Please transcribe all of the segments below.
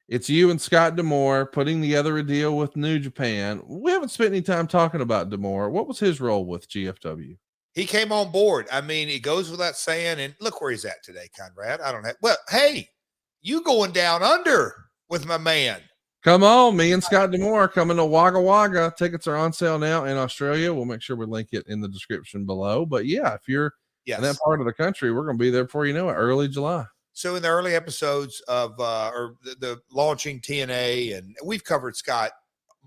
It's you and Scott D'Amore putting together a deal with New Japan. We haven't spent any time talking about D'Amore. What was his role with GFW? He came on board. I mean, it goes without saying, and look where he's at today, Conrad. I don't have, well, hey, you going down under with my man. Come on, me and Scott D'Amore coming to Wagga Wagga. Tickets are on sale now in Australia. We'll make sure we link it in the description below. But yeah, if you're in that part of the country, we're going to be there before you know it, early July. So in the early episodes of or the launching TNA, and we've covered Scott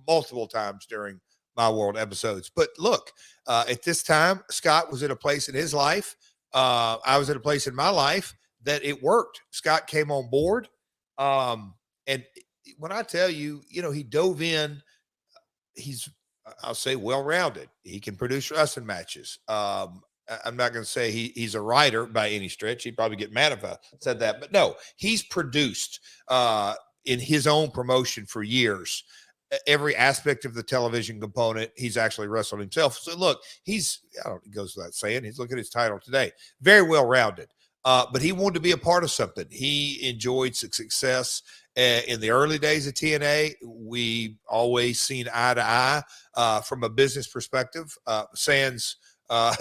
multiple times during My World episodes. But look, at this time, Scott was at a place in his life. I was at a place in my life that it worked. Scott came on board. And when I tell you, you know, he dove in, he's, I'll say, well-rounded. He can produce wrestling matches. I'm not going to say he's a writer by any stretch. He'd probably get mad if I said that. But no, he's produced in his own promotion for years. Every aspect of the television component, he's actually wrestled himself. So look, it goes without saying, he's looking at his title today. Very well-rounded. But he wanted to be a part of something. He enjoyed success in the early days of TNA. We always seen eye to eye from a business perspective. Sans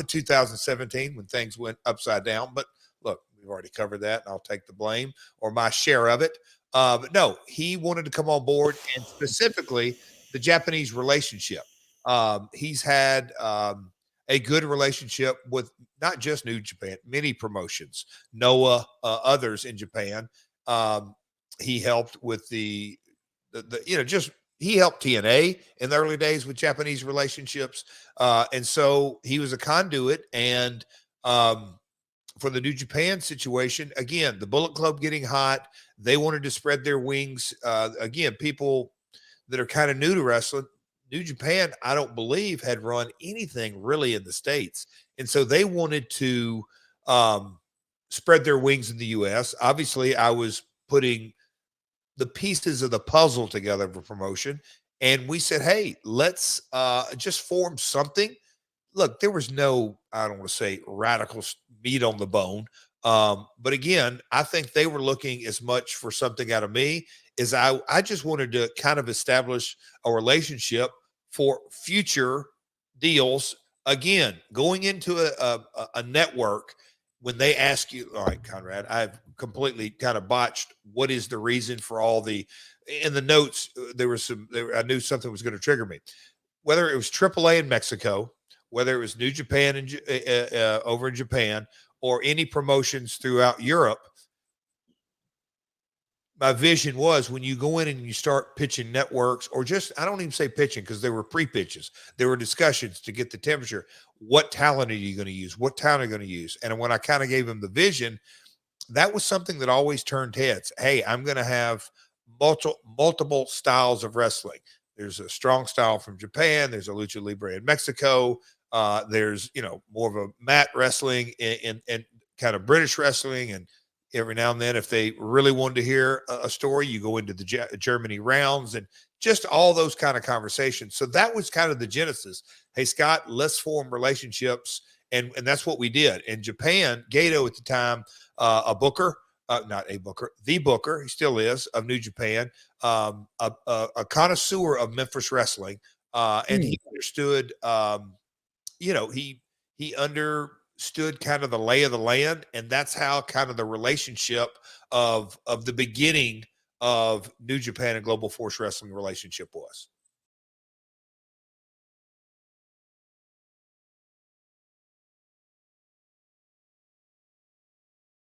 2017 when things went upside down. But look, we've already covered that, and I'll take the blame or my share of it. But no, he wanted to come on board, and specifically the Japanese relationship. He's had a good relationship with not just New Japan, many promotions, Noah, others in Japan. He helped with the he helped TNA in the early days with Japanese relationships. And so he was a conduit. And for the New Japan situation, again, the Bullet Club getting hot, they wanted to spread their wings. Again, people that are kind of new to wrestling, New Japan, I don't believe, had run anything really in the States. And so they wanted to spread their wings in the U.S. Obviously, I was putting the pieces of the puzzle together for promotion. And we said, hey, let's just form something. Look, there was no, I don't want to say radical meat on the bone. But again, I think they were looking as much for something out of me as I just wanted to kind of establish a relationship for future deals. Again, going into a network, when they ask you, all right, Conrad, I've completely kind of botched what is the reason for all the, in the notes, I knew something was going to trigger me. Whether it was AAA in Mexico, whether it was New Japan over in Japan, or any promotions throughout Europe, my vision was when you go in and you start pitching networks, or just, I don't even say pitching because there were pre-pitches. There were discussions to get the temperature. What talent are you going to use? What talent are you going to use? And when I kind of gave him the vision, that was something that always turned heads. Hey, I'm going to have multiple styles of wrestling. There's a strong style from Japan. There's a lucha libre in Mexico. There's, more of a mat wrestling and kind of British wrestling. And every now and then, if they really wanted to hear a story, you go into the Germany rounds and just all those kind of conversations. So that was kind of the genesis. Hey, Scott, let's form relationships. And that's what we did. In Japan, Gato at the time, the Booker, he still is, of New Japan, a connoisseur of Memphis wrestling. And he understood, he understood kind of the lay of the land. And that's how kind of the relationship of the beginning of New Japan and Global Force Wrestling relationship was.